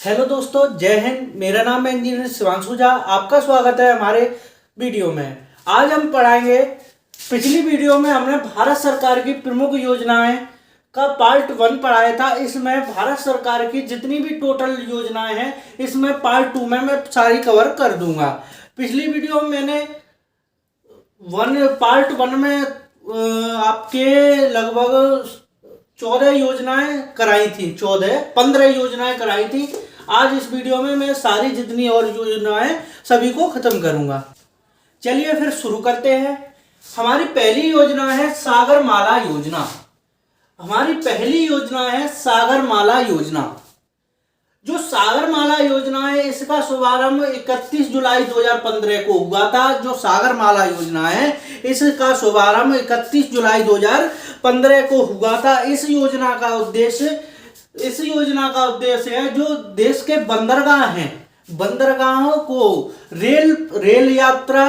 Hello दोस्तों, जय हिंद। मेरा नाम है इंजीनियर शिवांशु झा। आपका स्वागत है हमारे वीडियो में। आज हम पढ़ाएंगे, पिछली वीडियो में हमने भारत सरकार की प्रमुख योजनाएं का पार्ट 1 पढ़ाया था। इसमें भारत सरकार की जितनी भी टोटल योजनाएं हैं, इसमें पार्ट 2 में मैं सारी कवर कर दूंगा। पिछली वीडियो में मैंने पार्ट 1 में आपके लगभग 14 योजनाएं कराई थी, 15 योजनाएं कराई थी। आज इस वीडियो में मैं सारी जितनी और योजनाएं सभी को खत्म करूंगा। चलिए फिर शुरू करते हैं। हमारी पहली योजना है सागरमाला योजना। हमारी पहली योजना है सागरमाला योजना। जो सागरमाला योजना है, इसका शुभारंभ 31 जुलाई 2015 को हुआ था। जो सागरमाला योजना है, इसका शुभारंभ 31 जुलाई 2015 को हुआ था। इस योजना का उद्देश्य है जो देश के बंदरगाह हैं, बंदरगाहों को रेल यात्रा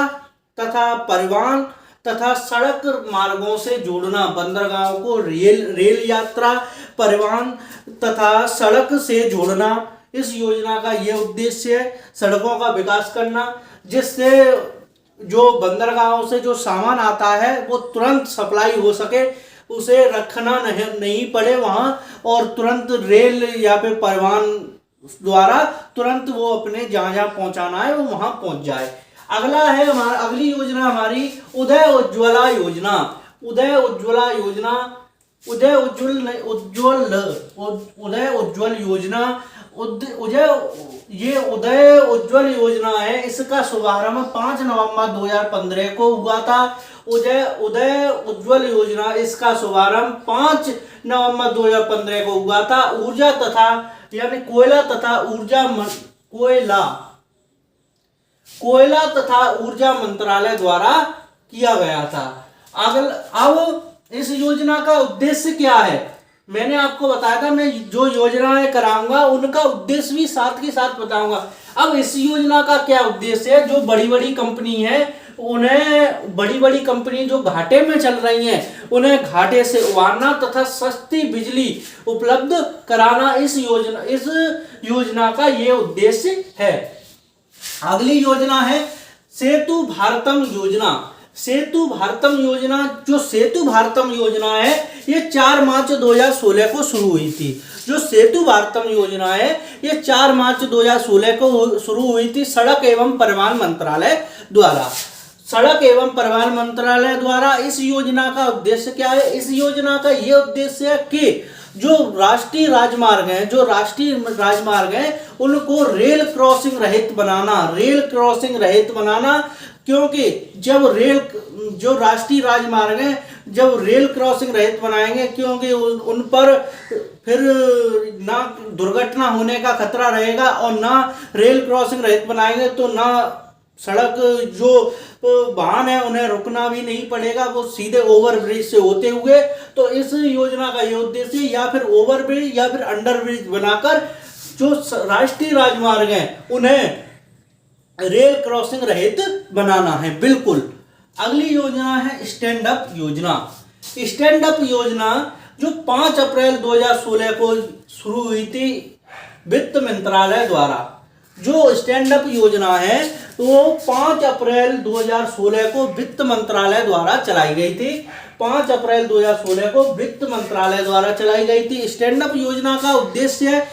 तथा परिवहन तथा सड़क मार्गों से जोड़ना। बंदरगाहों को रेल यात्रा, परिवहन तथा सड़क से जोड़ना, इस योजना का यह उद्देश्य है। सड़कों का विकास करना, जिससे जो बंदरगाहों से जो सामान आता है वो तुरंत सप्लाई हो सके, उसे रखना नहीं पड़े वहां, और तुरंत रेल या फिर परिवहन द्वारा तुरंत वो अपने जहां जहां पहुंचाना है वो वहां पहुंच जाए। अगली योजना हमारी उदय उज्ज्वला योजना। उदय उज्ज्वल योजना है। इसका शुभारंभ 5 नवंबर 2015 को हुआ था। उदय उज्ज्वल योजना, इसका शुभारंभ 5 नवंबर 2015 को हुआ था। ऊर्जा तथा यानी कोयला तथा ऊर्जा मंत्रालय द्वारा किया गया था। अब इस योजना का उद्देश्य क्या है, मैंने आपको बताया था। मैं जो योजनाएं कराऊंगा उनका उद्देश्य भी साथ के साथ बताऊंगा। अब इस योजना का क्या उद्देश्य है, जो बड़ी बड़ी कंपनी है उन्हें, बड़ी कंपनी जो घाटे में चल रही हैं, उन्हें घाटे से उबारना तथा सस्ती बिजली उपलब्ध कराना, इस योजना का ये उद्देश्य है। अगली योजना है सेतु भारतम योजना। सेतु भारतम योजना, जो सेतु भारतम योजना है, ये 4 मार्च 2016 को शुरू हुई थी। जो सेतु भारतम योजना है, ये 4 मार्च 2016 को शुरू हुई थी सड़क एवं परिवहन मंत्रालय द्वारा। इस योजना का उद्देश्य क्या है? इस योजना का ये उद्देश्य है कि जो राष्ट्रीय राजमार्ग हैं उनको रेल क्रॉसिंग रहित बनाना। क्योंकि जब राष्ट्रीय राजमार्ग हैं, जब रेल क्रॉसिंग रहित बनाएंगे, क्योंकि उन पर फिर ना दुर्घटना होने का खतरा रहेगा, और ना रेल क्रॉसिंग रहित बनाएंगे तो ना सड़क जो वाहन है उन्हें रुकना भी नहीं पड़ेगा, वो सीधे ओवरब्रिज से होते हुए। तो इस योजना का ये उद्देश्य या फिर ओवरब्रिज या फिर अंडरब्रिज बनाकर जो राष्ट्रीय राजमार्ग हैं उन्हें रेल क्रॉसिंग रहित बनाना है। बिल्कुल। अगली योजना है स्टैंड अप योजना। स्टैंड अप योजना जो 5 अप्रैल 2016 को शुरू हुई थी वित्त मंत्रालय द्वारा। जो स्टैंड अप योजना है वो 5 अप्रैल 2016 को वित्त मंत्रालय द्वारा चलाई गई थी। 5 अप्रैल 2016 को वित्त मंत्रालय द्वारा चलाई गई थी। स्टैंड अप योजना का उद्देश्य है,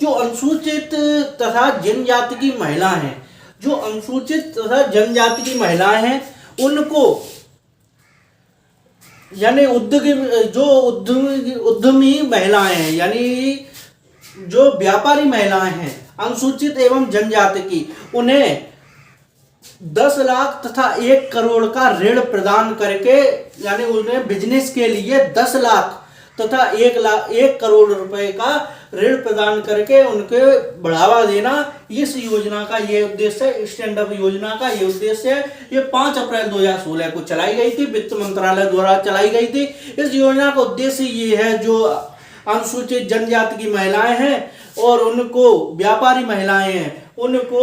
जो अनुसूचित तथा जनजाति की महिलाएं हैं, उनको यानी उद्यमी महिलाएं हैं, यानी जो व्यापारी महिलाएं हैं अनुसूचित एवं जनजाति की, उन्हें 10 लाख तथा 1 करोड़ का ऋण प्रदान करके, यानी उन्हें बिजनेस के लिए 10 लाख तथा 1 करोड़ रुपए का ऋण प्रदान करके उनके बढ़ावा देना, इस योजना का ये उद्देश्य है। स्टैंड अप योजना का ये उद्देश्य है। ये 5 अप्रैल 2016 को चलाई गई थी, वित्त मंत्रालय द्वारा चलाई गई थी। इस योजना का उद्देश्य ये है, जो अनुसूचित जनजाति की महिलाएं हैं और उनको व्यापारी महिलाएं हैं, उनको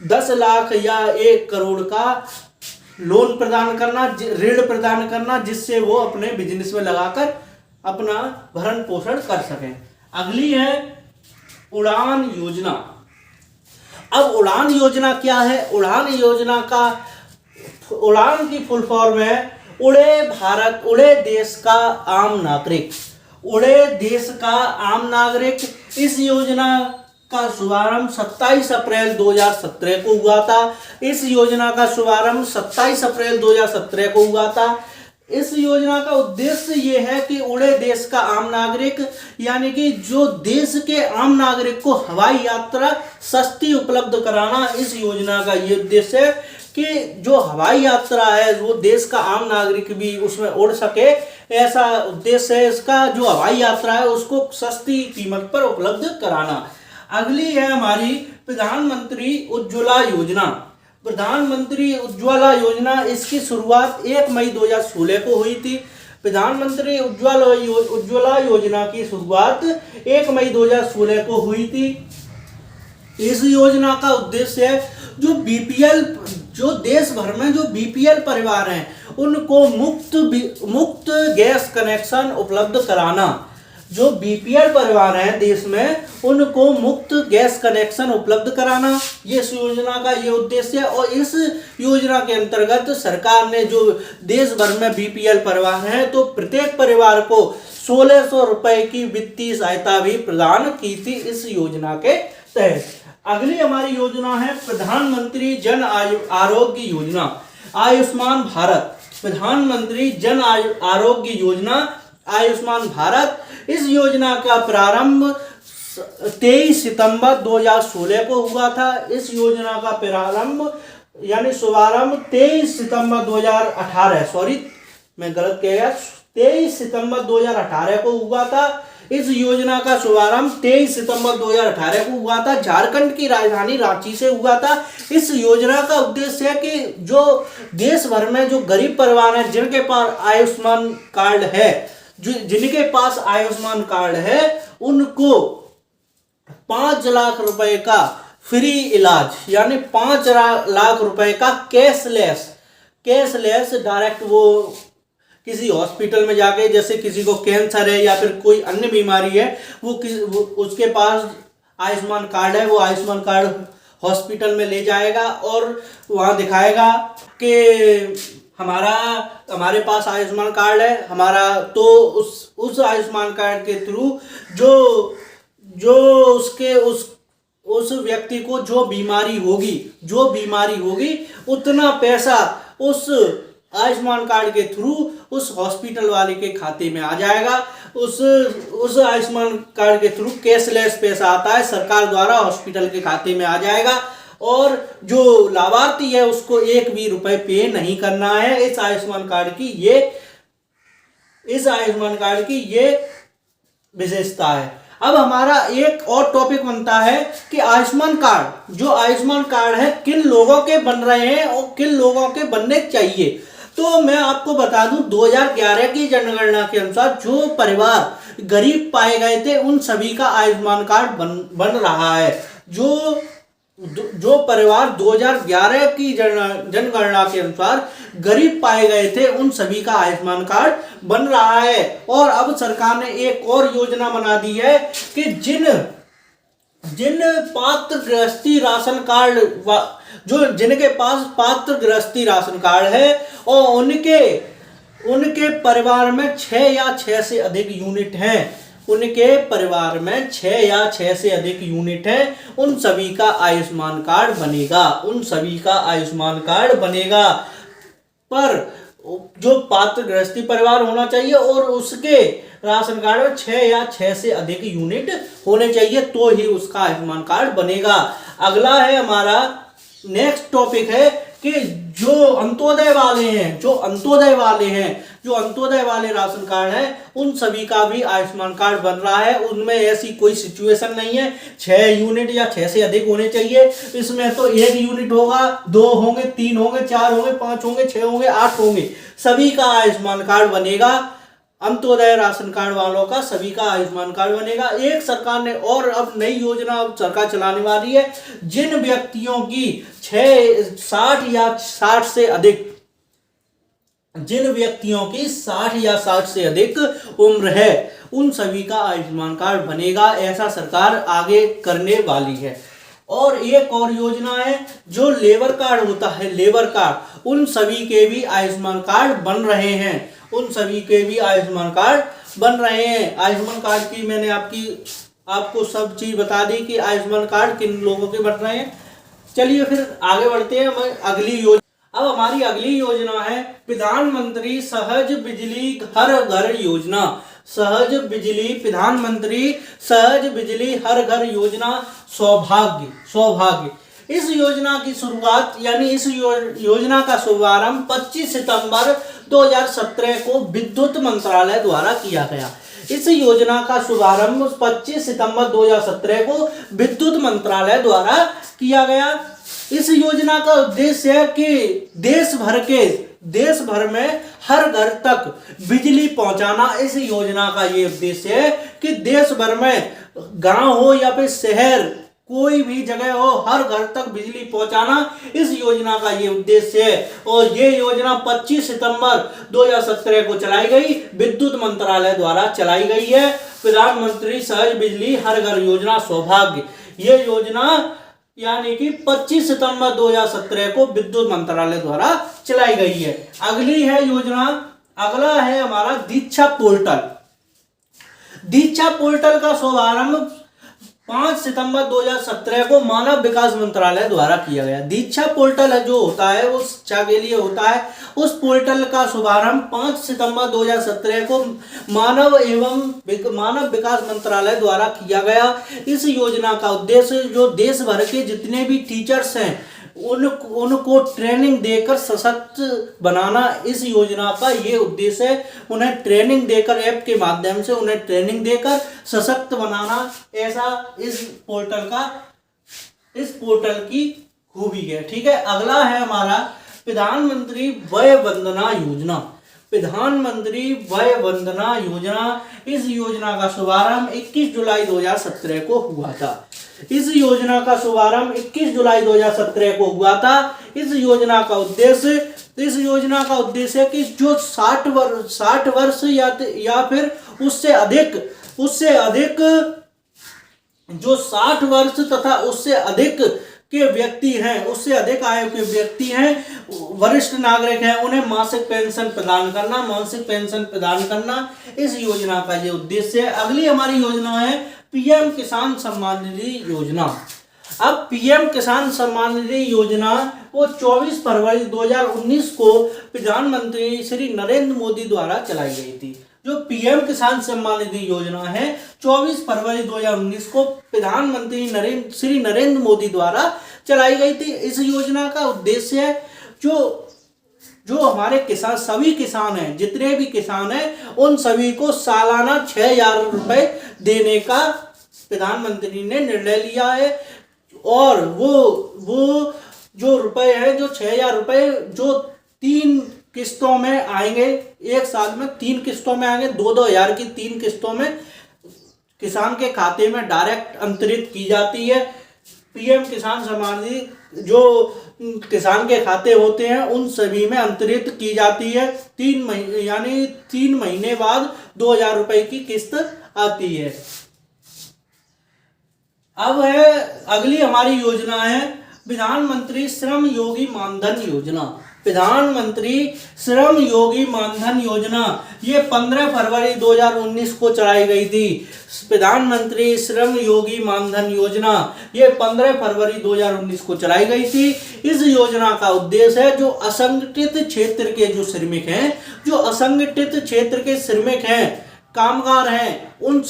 10 लाख या 1 करोड़ का लोन प्रदान करना, ऋण प्रदान करना, जिससे वो अपने बिजनेस में लगाकर अपना भरण पोषण कर सकें। अगली है उड़ान योजना। अब उड़ान योजना क्या है? उड़ान की फुल फॉर्म है उड़े भारत, उड़े देश का आम नागरिक। उड़े देश का आम नागरिक, इस योजना का शुभारंभ 27 अप्रैल 2017 को हुआ था। इस योजना का शुभारंभ 27 अप्रैल 2017 को हुआ था। इस योजना का उद्देश्य ये है कि उड़े देश का आम नागरिक, यानी कि जो देश के आम नागरिक को हवाई यात्रा सस्ती उपलब्ध कराना, इस योजना का ये उद्देश्य है कि जो हवाई यात्रा है वो देश का आम नागरिक भी उसमें उड़ सके, ऐसा उद्देश्य है इसका। जो हवाई यात्रा है उसको सस्ती कीमत पर उपलब्ध कराना। अगली है हमारी प्रधानमंत्री उज्ज्वला योजना। प्रधानमंत्री उज्ज्वला योजना, इसकी शुरुआत 1 मई 2016 को हुई थी। प्रधानमंत्री उज्ज्वला योजना की शुरुआत 1 मई 2016 को हुई थी। इस योजना का उद्देश्य है जो देश भर में जो बीपीएल परिवार हैं उनको मुफ्त गैस कनेक्शन उपलब्ध कराना। जो बीपीएल परिवार हैं देश में उनको मुफ्त गैस कनेक्शन उपलब्ध कराना, ये इस योजना का ये उद्देश्य है। और इस योजना के अंतर्गत सरकार ने जो देश भर में बीपीएल परिवार हैं तो प्रत्येक परिवार को 1600 रुपए की वित्तीय सहायता भी प्रदान की थी इस योजना के तहत। अगली हमारी योजना है प्रधानमंत्री जन आरोग्य योजना, आयुष्मान भारत। प्रधानमंत्री जन आरोग्य योजना, आयुष्मान भारत, इस योजना का प्रारंभ 23 सितंबर 2016 को हुआ था। इस योजना का प्रारंभ यानी शुभारंभ 23 सितंबर 2018 को हुआ था। इस योजना का शुभारंभ 23 सितंबर 2018 को हुआ था। झारखंड की राजधानी रांची से हुआ था। इस योजना का उद्देश्य है कि जो देश भर में जो गरीब परिवार हैं जिनके पास आयुष्मान कार्ड है, उनको 5 लाख रुपए का फ्री इलाज, यानी 5 लाख रुपए का कैशलेस डायरेक्ट वो किसी हॉस्पिटल में जाके, जैसे किसी को कैंसर है या फिर कोई अन्य बीमारी है, वो उसके पास आयुष्मान कार्ड है, वो आयुष्मान कार्ड हॉस्पिटल में ले जाएगा और वहाँ दिखाएगा कि हमारे पास आयुष्मान कार्ड है हमारा, तो उस आयुष्मान कार्ड के थ्रू जो उसके उस व्यक्ति को जो बीमारी होगी उतना पैसा उस आयुष्मान कार्ड के थ्रू उस हॉस्पिटल वाले के खाते में आ जाएगा। उस आयुष्मान कार्ड के थ्रू कैशलेस पैसा आता है सरकार द्वारा, हॉस्पिटल के खाते में आ जाएगा और जो लाभार्थी है उसको 1 भी रुपए पे नहीं करना है। इस आयुष्मान कार्ड की ये विशेषता है। अब हमारा एक और टॉपिक बनता है कि आयुष्मान कार्ड है किन लोगों के बन रहे हैं और किन लोगों के बनने चाहिए। तो मैं आपको बता दूं 2011 की जनगणना के अनुसार जो परिवार गरीब पाए गए थे उन सभी का आयुष्मान कार्ड बन रहा है। जो परिवार 2011 की जनगणना के अनुसार गरीब पाए गए थे उन सभी का आयुष्मान कार्ड बन रहा है। और अब सरकार ने एक और योजना बना दी है कि जिनके पास पात्र गृहस्थी राशन कार्ड है और उनके परिवार में 6 या 6 से अधिक यूनिट हैं, उन सभी का आयुष्मान कार्ड बनेगा। पर जो पात्र गृहस्थी परिवार होना चाहिए और उसके राशन कार्ड में 6 या 6 से अधिक यूनिट होने चाहिए, तो ही उसका आयुष्मान कार्ड बनेगा। अगला है हमारा नेक्स्ट टॉपिक है कि जो अंत्योदय वाले राशन कार्ड है उन सभी का भी आयुष्मान कार्ड बन रहा है। उनमें ऐसी कोई सिचुएशन नहीं है 6 यूनिट या 6 से अधिक होने चाहिए। इसमें तो 1 यूनिट होगा, 2 होंगे, 3 होंगे, 4 होंगे, 5 होंगे, 6 होंगे, 8 होंगे, सभी का आयुष्मान कार्ड बनेगा। अंत्योदय राशन कार्ड वालों का सभी का आयुष्मान कार्ड बनेगा। एक सरकार ने और अब नई योजना अब सरकार चलाने वाली है, जिन व्यक्तियों की 60 या 60 से अधिक जिन व्यक्तियों की 60 या 60 से अधिक उम्र है उन सभी का आयुष्मान कार्ड बनेगा, ऐसा सरकार आगे करने वाली है। और एक और योजना है, जो लेबर कार्ड होता है, लेबर कार्ड, उन सभी के भी आयुष्मान कार्ड बन रहे हैं, उन सभी के भी आयुष्मान कार्ड बन रहे हैं। आयुष्मान कार्ड की मैंने आपको सब चीज बता दी कि आयुष्मान कार्ड किन लोगों के बन रहे हैं। चलिए फिर आगे बढ़ते हैं अगली योजना। अब हमारी अगली योजना है प्रधानमंत्री सहज बिजली हर घर योजना। सहज बिजली, प्रधानमंत्री सहज बिजली हर घर योजना सौभाग्य। इस योजना की शुरुआत यानी इस योजना का शुभारंभ 25 सितंबर 2017 को विद्युत मंत्रालय द्वारा किया गया। इस योजना का शुभारंभ 25 सितंबर 2017 को विद्युत मंत्रालय द्वारा किया गया। इस योजना का उद्देश्य है कि देश भर में हर घर तक बिजली पहुंचाना। इस योजना का ये उद्देश्य है कि देश भर में गांव हो या फिर शहर, कोई भी जगह हो, हर घर तक बिजली पहुंचाना इस योजना का ये उद्देश्य है। और ये योजना 25 सितंबर 2017 को चलाई गई, विद्युत मंत्रालय द्वारा चलाई गई है। प्रधानमंत्री सहज बिजली हर घर योजना सौभाग्य, ये योजना यानी कि 25 सितंबर 2017 को विद्युत मंत्रालय द्वारा चलाई गई है। अगली है योजना, अगला है हमारा दीक्षा पोर्टल। दीक्षा पोर्टल का शुभारंभ 5 सितंबर 2017 को मानव विकास मंत्रालय द्वारा किया गया। दीक्षा पोर्टल जो होता है वो शिक्षा के लिए होता है। उस पोर्टल का शुभारंभ 5 सितंबर 2017 को मानव विकास मंत्रालय द्वारा किया गया। इस योजना का उद्देश्य जो देश भर के जितने भी टीचर्स हैं उनको ट्रेनिंग देकर सशक्त बनाना, इस योजना का ये उद्देश्य है। उन्हें ट्रेनिंग देकर, ऐप के माध्यम से उन्हें ट्रेनिंग देकर सशक्त बनाना, ऐसा इस पोर्टल की खूबी है। ठीक है, अगला है हमारा प्रधानमंत्री वय वंदना योजना। प्रधानमंत्री वय वंदना योजना, इस योजना का शुभारंभ 21 जुलाई 2017 को हुआ था। इस योजना का शुभारंभ 21 जुलाई 2017 को हुआ था। इस योजना का उद्देश्य है कि जो 60 वर्ष या फिर उससे अधिक जो 60 वर्ष तथा उससे अधिक के व्यक्ति हैं, उससे अधिक आयु के व्यक्ति हैं, वरिष्ठ नागरिक हैं, उन्हें मासिक पेंशन प्रदान करना इस योजना का ये उद्देश्य है। अगली हमारी योजना है पीएम किसान सम्मान निधि योजना। अब पीएम किसान सम्मान निधि योजना वो 24 फरवरी 2019 को प्रधानमंत्री श्री नरेंद्र मोदी द्वारा चलाई गई थी। जो पीएम किसान सम्मान निधि योजना है 24 फरवरी 2019 को प्रधानमंत्री श्री नरेंद्र मोदी द्वारा चलाई गई थी। इस योजना का उद्देश्य है जो हमारे किसान, सभी किसान हैं, जितने भी किसान हैं, उन सभी को सालाना 6,000 रुपए देने का प्रधानमंत्री ने निर्णय लिया है। और वो जो रुपए हैं, जो 6,000 रुपए जो 3 किस्तों में आएंगे, एक साल में 3 किस्तों में आएंगे, 2-2 हज़ार की 3 किस्तों में किसान के खाते में डायरेक्ट अंतरित की जाती है। पीएम किसान सम्मान निधि जो किसान के खाते होते हैं उन सभी में अंतरित की जाती है। 3 महीने बाद 2,000 रुपए की किस्त आती है। अब है अगली हमारी योजना है प्रधानमंत्री श्रम योगी मानधन योजना। प्रधानमंत्री श्रम योगी मानधन योजना ये 15 फरवरी 2019 को चलाई गई थी। प्रधानमंत्री श्रम योगी मानधन योजना ये 15 फरवरी 2019 को चलाई गई थी। इस योजना का उद्देश्य है जो असंगठित क्षेत्र के जो श्रमिक हैं, जो असंगठित क्षेत्र के श्रमिक हैं, कामगार हैं, उन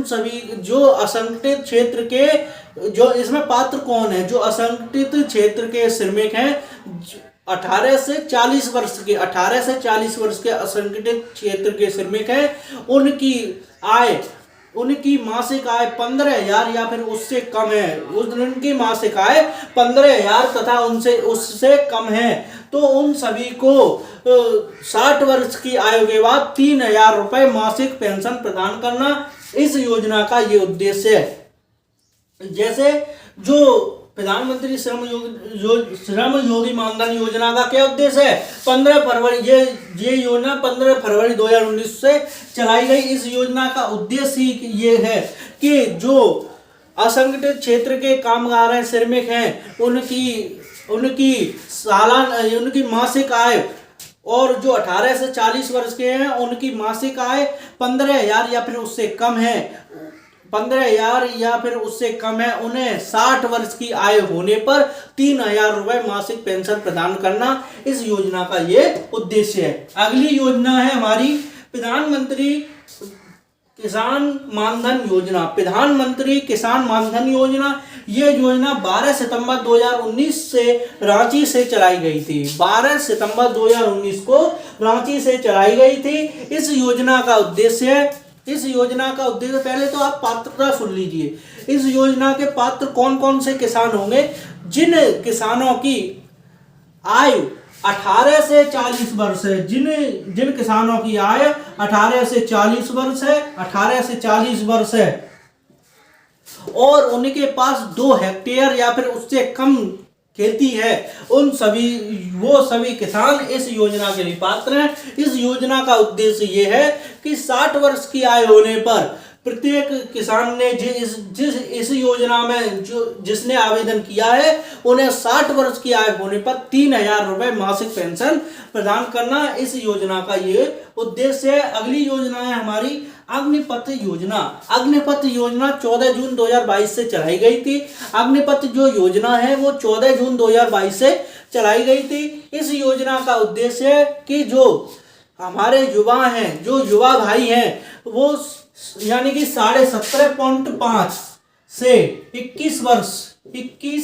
सभी जो असंगठित क्षेत्र के, जो इसमें पात्र कौन है, जो असंगठित क्षेत्र के श्रमिक हैं, 18 से 40 वर्ष के असंगठित क्षेत्र के श्रमिक हैं, उनकी मासिक आय 15,000 या फिर उससे कम है, उनकी मासिक आय 15,000 तथा उससे कम है, तो उन सभी को 60 वर्ष की आयु के बाद 3,000 रुपए मासिक पेंशन प्रदान करना इस योजना का ये उद्देश्य है। जैसे जो प्रधानमंत्री श्रम योगी मानधन योजना का क्या उद्देश्य है? 15 फरवरी ये योजना 15 फरवरी 2019 से चलाई गई। इस योजना का उद्देश्य ही ये है कि जो असंगठित क्षेत्र के कामगार हैं, श्रमिक हैं, उनकी मासिक आय, और जो 18 से 40 वर्ष के हैं उनकी मासिक आय 15,000 या फिर उससे कम है, 15,000 या फिर उससे कम है, उन्हें 60 वर्ष की आयु होने पर 3,000 रुपए मासिक पेंशन प्रदान करना इस योजना का ये उद्देश्य है। अगली योजना है हमारी प्रधानमंत्री किसान मानधन योजना। प्रधानमंत्री किसान मानधन योजना, ये योजना 12 सितंबर 2019 से रांची से चलाई गई थी। 12 सितंबर 2019 को रांची से चलाई गई थी। इस योजना का उद्देश्य पहले तो आप पात्रता सुन लीजिए। इस योजना के पात्र कौन कौन से किसान होंगे? जिन किसानों की आयु 18 से 40 वर्ष है, जिन किसानों की आयु 18 से 40 वर्ष है और उनके पास 2 हेक्टेयर या फिर उससे कम खेती है, वो सभी किसान इस योजना के लिए पात्र हैं। इस योजना का उद्देश्य ये है कि 60 वर्ष की आयु होने पर प्रत्येक किसान ने इस योजना में जिसने आवेदन किया है, उन्हें 60 वर्ष की आयु होने पर 3,000 रुपए मासिक पेंशन प्रदान करना इस योजना का ये उद्देश्य है। अगली योजना है हमारी अग्निपथ योजना। अग्निपथ योजना 14 जून 2022 से चलाई गई थी। अग्निपथ जो योजना है वो 14 जून 2022 से चलाई गई थी। इस योजना का उद्देश्य है कि जो हमारे युवा हैं, जो युवा भाई हैं, वो यानी कि 17.5 से 21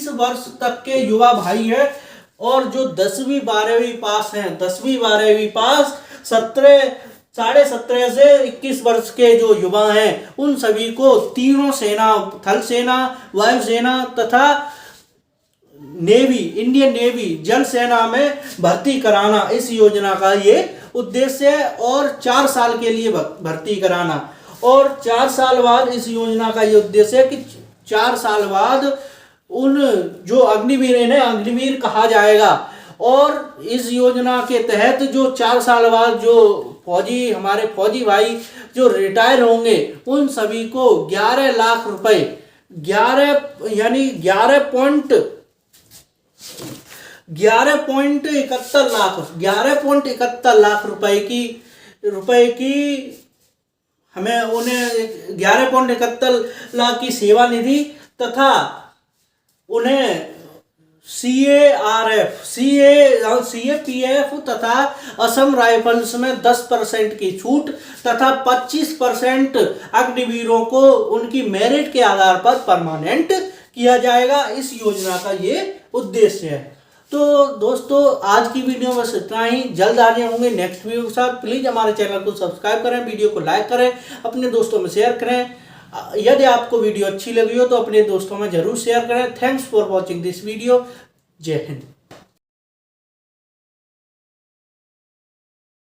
वर्ष तक के युवा भाई हैं, और जो 10वीं 12वीं पास हैं, 10वीं 12वीं पास 17.5 से 21 वर्ष के जो युवा हैं, उन सभी को तीनों सेना, थल सेना, वायुसेना तथा नेवी, इंडियन नेवी, जल सेना में भर्ती कराना इस योजना का ये उद्देश्य है, और 4 साल के लिए भर्ती कराना। और 4 साल बाद इस योजना का ये उद्देश्य है कि 4 साल बाद उन जो अग्निवीर, इन्हें अग्निवीर कहा जाएगा। और इस योजना के तहत जो 4 साल बाद जो हमारे फौजी भाई जो रिटायर होंगे, उन सभी को 11 लाख रुपए, 11.71 लाख रुपए की हमें उन्हें 11.71 लाख की सेवा निधि तथा उन्हें CAPF तथा असम राइफल्स में 10% की छूट तथा 25% अग्निवीरों को उनकी मेरिट के आधार पर परमानेंट किया जाएगा। इस योजना का ये उद्देश्य है। तो दोस्तों, आज की वीडियो में बस इतना ही। जल्द आ होंगे नेक्स्ट वीडियो के साथ। प्लीज़ हमारे चैनल को सब्सक्राइब करें, वीडियो को लाइक करें, अपने दोस्तों में शेयर करें। यदि आपको वीडियो अच्छी लगी हो तो अपने दोस्तों में जरूर शेयर करें। Thanks for watching this video. जय हिंद।